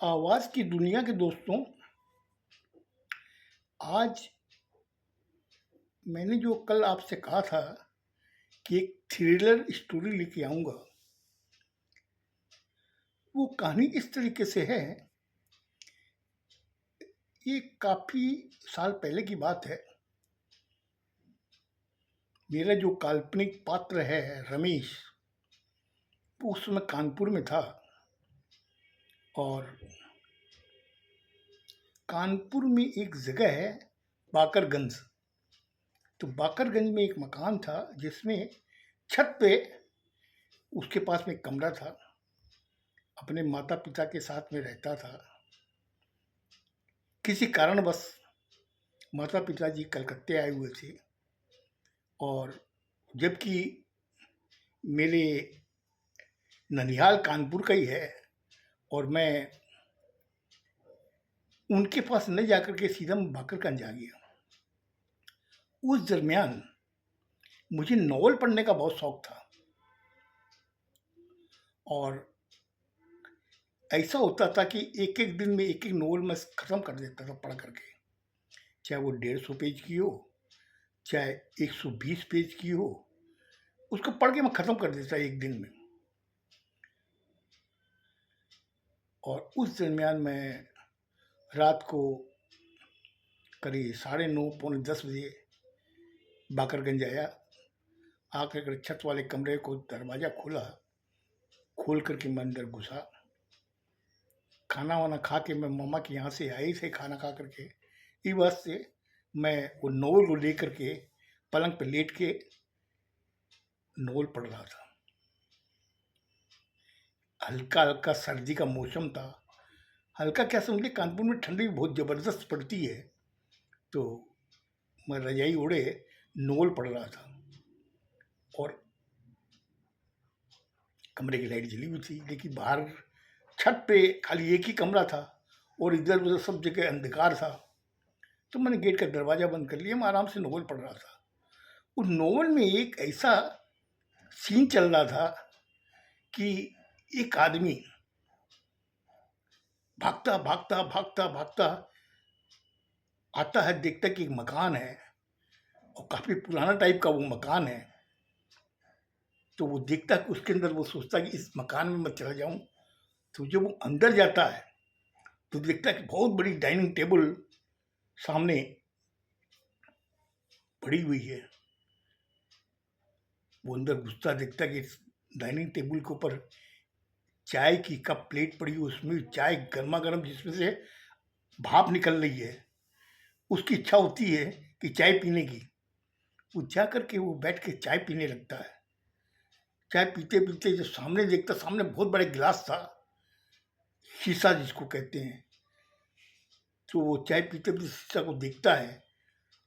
आवाज़ की दुनिया के दोस्तों, आज मैंने जो कल आपसे कहा था कि एक थ्रिलर स्टोरी लेके आऊँगा, वो कहानी इस तरीके से है। ये काफ़ी साल पहले की बात है। मेरा जो काल्पनिक पात्र है रमेश, वो उस समय कानपुर में था और कानपुर में एक जगह है बाकरगंज। तो बाकरगंज में एक मकान था जिसमें छत पे उसके पास में एक कमरा था। अपने माता-पिता के साथ में रहता था। किसी कारणवश माता-पिता जी कलकत्ते आए हुए थे और जबकि मेरे ननिहाल कानपुर का ही है और मैं उनके पास न जाकर के सीधा मैं बाकरगंज आ गया। उस दरमियान मुझे नॉवल पढ़ने का बहुत शौक था और ऐसा होता था कि एक-एक दिन में एक-एक नॉवल मैं ख़त्म कर देता था पढ़ कर के। चाहे वो 150 पेज की हो, चाहे 120 पेज की हो, उसको पढ़ के मैं ख़त्म कर देता एक दिन में। और उस दरमियान मैं रात को करीब 9:30 पौने 10 बजे बाकरगंज आया। आकर के छत वाले कमरे को दरवाज़ा खोला, खोल कर के मैं अंदर घुसा। खाना-वाना खा के मैं मामा के यहाँ से आए थे खाना खा कर के। इस वजह से मैं वो नॉवल को लेकर के पलंग पे लेट के नॉवल पढ़ रहा था। हल्का-हल्का सर्दी का मौसम था। हल्का क्या समझिए, कानपुर में ठंडी बहुत ज़बरदस्त पड़ती है। तो मैं रज़ाई ओढ़े नॉवल पढ़ रहा था और कमरे की लाइट जली हुई थी, लेकिन बाहर छत पे खाली एक ही कमरा था और इधर-उधर सब जगह अंधकार था। तो मैंने गेट का दरवाज़ा बंद कर लिया, मैं आराम से नॉवल पढ़ रहा था। उस नॉवल में एक ऐसा सीन चल रहा था कि एक आदमी भागता, भागता, भागता, भागता आता है, देखता है कि एक मकान है और काफ़ी पुराना टाइप का वो मकान है। तो वो देखता है कि उसके अंदर वो सोचता है कि इस मकान में मैं चला जाऊँ। तो जब वो अंदर जाता है, तो देखता है कि बहुत बड़ी डाइनिंग टेबल सामने पड़ी हुई है। वो अंदर घुसता देखता है कि इस डाइनिंग टेबल के ऊपर चाय की कप प्लेट पड़ी है, उसमें चाय गरमा-गरम जिसमें से भाप निकल रही है। उसकी इच्छा होती है कि चाय पीने की। वो जा कर के वो बैठ के चाय पीने लगता है। चाय पीते-पीते जब सामने देखता, सामने बहुत बड़ा गिलास था, शीशा जिसको कहते हैं। तो वो चाय पीते-पीते शीशा को देखता है।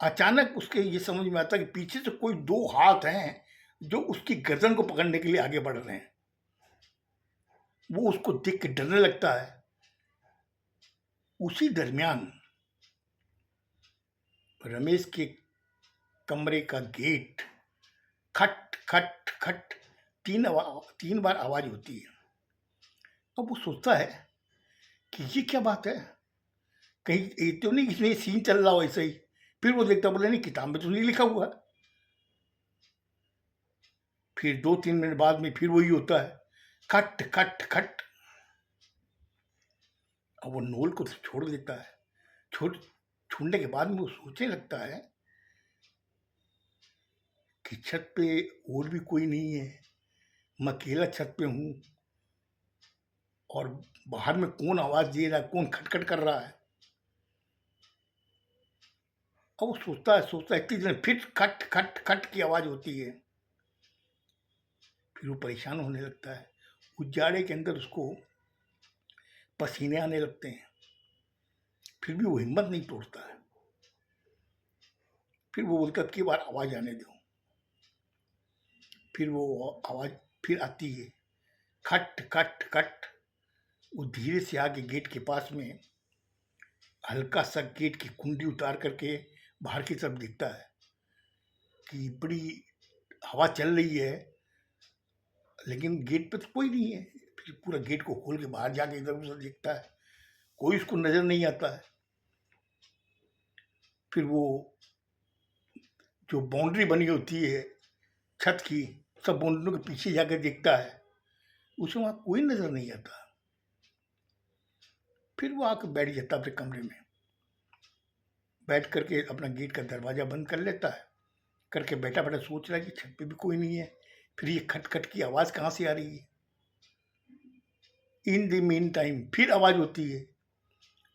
अचानक उसके ये समझ में आता है कि पीछे से कोई 2 हाथ हैं, जो उसकी गर्दन को पकड़ने के लिए आगे बढ़ रहे हैं। वो उसको देख के डरने लगता है। उसी दरमियान रमेश के कमरे का गेट खट, खट, खट 3 बार आवाज़ होती है। अब वो सोचता है कि ये क्या बात है? कहीं ये तो नहीं इसमें सीन चल रहा हो ऐसे ही। फिर वो देखता, बोले नहीं, किताब में तो नहीं लिखा हुआ है। फिर 2-3 मिनट बाद में फिर वही होता है, खट, खट, खट। अब वो नॉवल को छोड़ देता है। छोड़ने के बाद में वो सोचने लगता है कि छत पे और भी कोई नहीं है, मैं अकेला छत पे हूँ और बाहर में कौन आवाज़ दे रहा है, कौन खटखट कर रहा है। अब वो सोचता है, इतनी देर फिर खट, खट, खट की आवाज़ होती है। फिर वो परेशान होने लगता है। उजाड़े के अंदर उसको पसीने आने लगते हैं। फिर भी वो हिम्मत नहीं तोड़ता है। फिर वो बोलता है, अब की बार आवाज़ आने दो। फिर वो आवाज़ फिर आती है, खट, खट, खट। वो धीरे से आके गेट के पास में हल्का सा गेट की कुंडी उतार करके बाहर की तरफ देखता है कि बड़ी हवा चल रही है, लेकिन गेट पे तो कोई नहीं है। फिर पूरा गेट को खोल के बाहर जाके इधर-उधर देखता है, कोई उसको नज़र नहीं आता है। फिर वो जो बाउंड्री बनी होती है छत की, सब बाउंड्रियों के पीछे जाकर देखता है, उसे वहाँ कोई नज़र नहीं आता। फिर वो आकर बैठ जाता अपने कमरे में, बैठ करके अपना गेट का दरवाज़ा बंद कर लेता है, करके बैठा बैठा सोच रहा है कि छत पे भी कोई नहीं है, फिर ये खटखट की आवाज़ कहाँ से आ रही है। इन द मीन टाइम फिर आवाज़ होती है,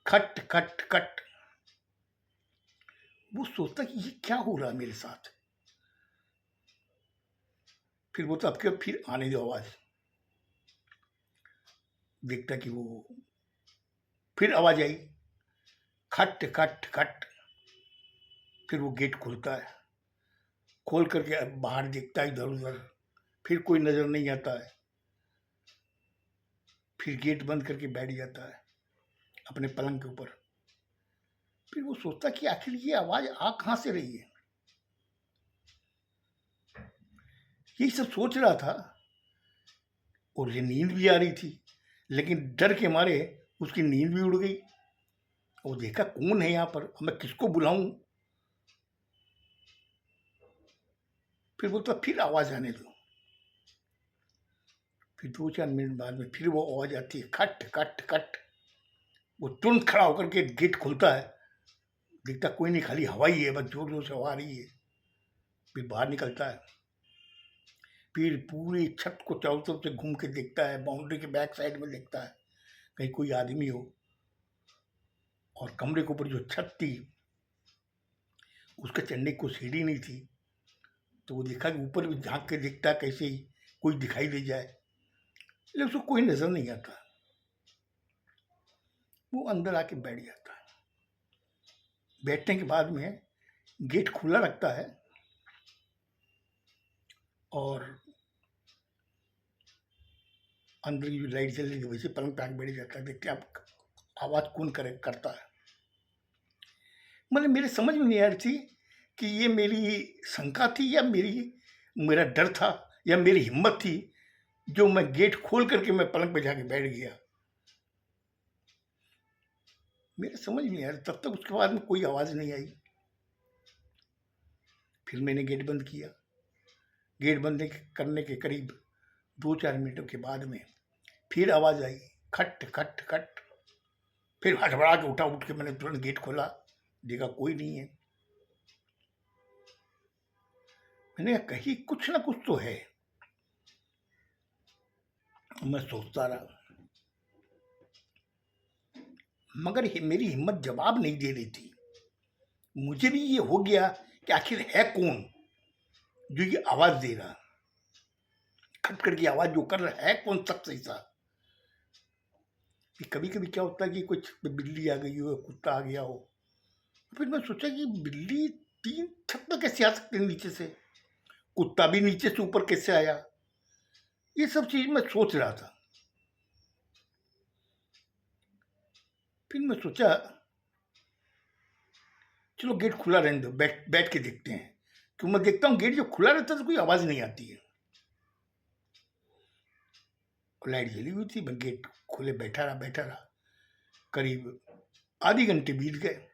खट खट खट। वो सोचता कि ये क्या हो रहा है मेरे साथ। फिर वो तो अब क्या, फिर आने दो आवाज़। देखता कि वो फिर आवाज़ आई, खट खट खट। फिर वो गेट खोलता है, खोल करके बाहर देखता है इधर उधर, फिर कोई नज़र नहीं आता है। फिर गेट बंद करके बैठ जाता है अपने पलंग के ऊपर। फिर वो सोचता कि आखिर ये आवाज़ आ कहाँ से रही है। यही सब सोच रहा था और ये नींद भी आ रही थी, लेकिन डर के मारे उसकी नींद भी उड़ गई। वो देखा कौन है यहाँ पर, अब मैं किसको बुलाऊं। फिर बोलता फिर आवाज़ आने दो। फिर 2-4 मिनट बाद में फिर वो आवाज़ आती है, खट खट खट। वो तुरंत खड़ा होकर के गेट खोलता है, देखता कोई नहीं, खाली हवा ही है, बस जोर जोर से हवा आ रही है। फिर बाहर निकलता है, फिर पूरी छत को चारों तरफ से घूम के देखता है, बाउंड्री के बैक साइड में देखता है कहीं कोई आदमी हो। और कमरे के ऊपर जो छत थी उसके चढ़ने को सीढ़ी नहीं थी, तो वो देखा कि ऊपर भी झांक के देखता है कैसे ही कोई दिखाई दे जाए, लेकिन उसको कोई नजर नहीं आता। वो अंदर आके बैठ जाता है। बैठने के बाद में गेट खुला रखता है और अंदर की जो लाइट जल रही है वैसे पलंग पे आके बैठ जाता है। देखते आप आवाज़ कौन करता है। मतलब मेरे समझ में नहीं आ रही थी कि ये मेरी शंका थी या मेरा डर था या मेरी हिम्मत थी, जो मैं गेट खोल करके मैं पलंग पे जाके बैठ गया। मेरे समझ में नहीं आ रहा। तब तक उसके बाद में कोई आवाज़ नहीं आई। फिर मैंने गेट बंद किया। गेट बंद करने के करीब 2-4 मिनटों के बाद में फिर आवाज़ आई, खट खट खट। फिर हड़बड़ा के उठ के मैंने तुरंत गेट खोला, देखा कोई नहीं है। मैंने कहा कहीं कुछ ना कुछ तो है। मैं सोचता रहा, मगर मेरी हिम्मत जवाब नहीं दे रही थी। मुझे भी ये हो गया कि आखिर है कौन जो ये आवाज़ दे रहा, खटखट की आवाज़ जो कर रहा है कौन शख्स ऐसा। कभी कभी क्या होता है कि कुछ बिल्ली आ गई हो, कुत्ता आ गया हो। फिर मैं सोचा कि बिल्ली 3 छत पर कैसे आ सकती है नीचे से, कुत्ता भी नीचे से ऊपर कैसे आया। ये सब चीज मैं सोच रहा था। फिर मैं सोचा चलो गेट खुला रहने दो, बैठ के देखते हैं। तो मैं देखता हूँ गेट जो खुला रहता है तो कोई आवाज़ नहीं आती है। लाइट जली हुई थी, मैं गेट खोले बैठा रहा। करीब आधे घंटे बीत गए,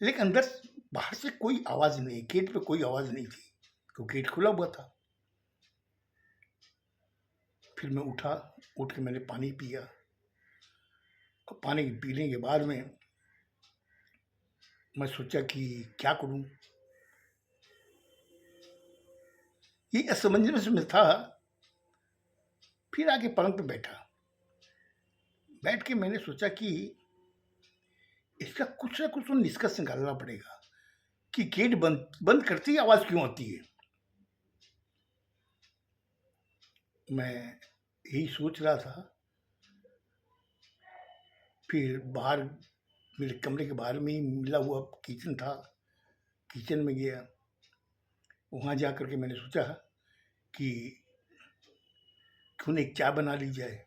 लेकिन अंदर बाहर से कोई आवाज़ नहीं, गेट पे कोई आवाज़ नहीं थी, तो गेट खुला हुआ था। फिर मैं उठ के मैंने पानी पिया। और पानी पीने के बाद में मैं सोचा कि क्या करूं। ये असमंजस में था। फिर आके पलंग पे बैठा, बैठ के मैंने सोचा कि इसका कुछ ना कुछ तो निष्कर्ष निकालना पड़ेगा कि गेट बंद बंद करते ही आवाज़ क्यों आती है। मैं यही सोच रहा था। फिर बाहर मेरे कमरे के बाहर में ही मिला हुआ किचन था, किचन में गया। वहाँ जा कर के मैंने सोचा कि क्यों नहीं चाय बना ली जाए।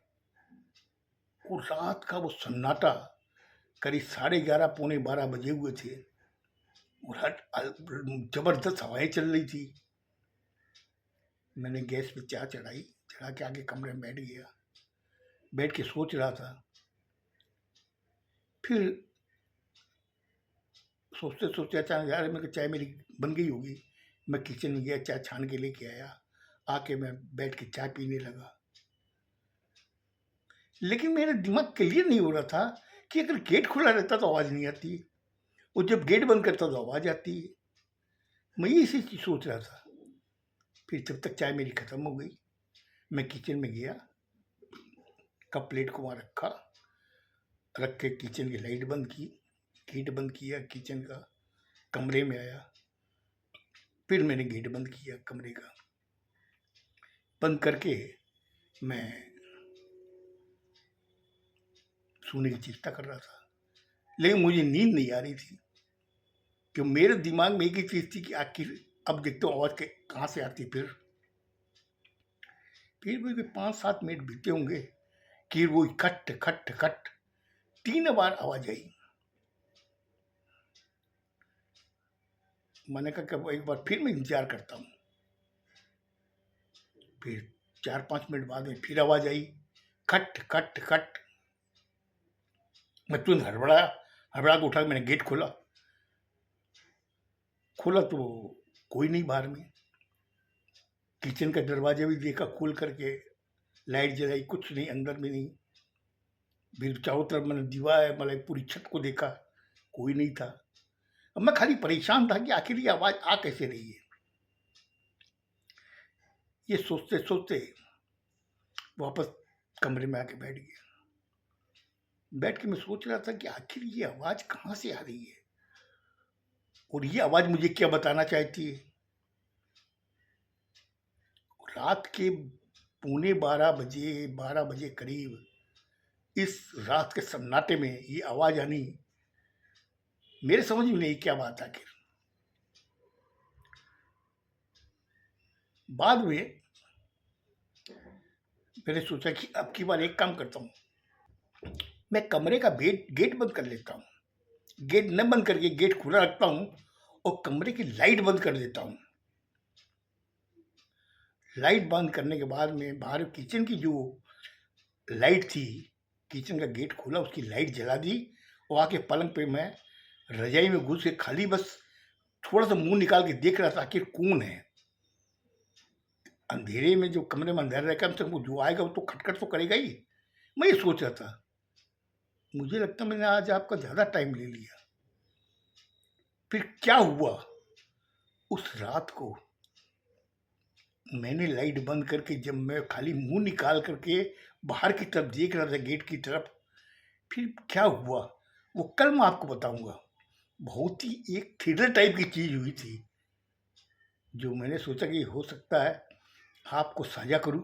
और रात का वो सन्नाटा, करीब 11:30 पौने 12 बजे हुए थे और जबरदस्त हवाएं चल रही थी। मैंने गैस पे चाय चढ़ाई, चढ़ा के आके कमरे में बैठ गया। बैठ के सोच रहा था फिर सोचते सोचते अचानक यार मेरे को चाय मेरी बन गई होगी। मैं किचन में गया, चाय छान के लेके आया, आके मैं बैठ के चाय पीने लगा। लेकिन मेरा दिमाग क्लियर नहीं हो रहा था कि अगर गेट खुला रहता तो आवाज़ नहीं आती, और जब गेट बंद करता तो आवाज़ आती है। मैं ये इसी चीज़ सोच रहा था। फिर जब तक चाय मेरी ख़त्म हो गई, मैं किचन में गया, कप प्लेट को वहाँ रखा, रख के किचन की लाइट बंद की, गेट बंद किया किचन का, कमरे में आया, फिर मैंने गेट बंद किया कमरे का। बंद करके मैं सोने की चेष्टा कर रहा था, लेकिन मुझे नींद नहीं आ रही थी, क्यों मेरे दिमाग में एक ही चीज़ थी कि आखिर अब देखता हूँ आवाज़ के कहाँ से आती। फिर मुझे 5-7 मिनट बीते होंगे कि वो खट खट खट 3 बार आवाज़ आई। मैंने कहा कि एक बार फिर मैं इंतजार करता हूँ। फिर 4-5 मिनट बाद में फिर आवाज़ आई, खट खट खट। मैं तुरंत हड़बड़ा के उठा के मैंने गेट खोला तो कोई नहीं बाहर में। किचन का दरवाजा भी देखा खोल करके, लाइट जलाई, कुछ नहीं, अंदर में नहीं। फिर चारों तरफ मैंने दीवार मतलब पूरी छत को देखा, कोई नहीं था। अब मैं खाली परेशान था कि आखिर ये आवाज़ आ कैसे रही है। ये सोचते सोचते वापस कमरे में आके बैठ गया। बैठ के मैं सोच रहा था कि आखिर ये आवाज़ कहाँ से आ रही है, और ये आवाज़ मुझे क्या बताना चाहती है। रात के 12 बजे करीब इस रात के सन्नाटे में ये आवाज़ आनी, मेरे समझ में नहीं क्या बात आखिर। बाद में मैंने सोचा कि अब की बार एक काम करता हूँ, मैं कमरे का गेट बंद कर लेता हूँ, गेट न बंद करके गेट खुला रखता हूँ, और कमरे की लाइट बंद कर देता हूँ। लाइट बंद करने के बाद में बाहर किचन की जो लाइट थी, किचन का गेट खोला, उसकी लाइट जला दी, और आके पलंग पे मैं रजाई में घुस के खाली बस थोड़ा सा मुंह निकाल के देख रहा था आखिर कौन है। अंधेरे में जो कमरे में अंधेरा रहेगा, कम से कम जो आएगा वो तो खटखट तो करेगा ही। मैं ये सोच रहा था। मुझे लगता मैंने आज आपका ज़्यादा टाइम ले लिया। फिर क्या हुआ, उस रात को मैंने लाइट बंद करके जब मैं खाली मुंह निकाल करके बाहर की तरफ देख रहा था, गेट की तरफ, फिर क्या हुआ वो कल मैं आपको बताऊंगा। बहुत ही एक थ्रिलर टाइप की चीज़ हुई थी, जो मैंने सोचा कि हो सकता है आपको साझा करूं,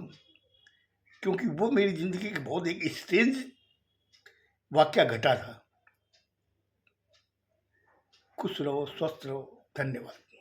क्योंकि वो मेरी ज़िंदगी की बहुत एक स्ट्रेंज वाक़या घटा था। खुश रहो, स्वस्थ रहो, धन्यवाद।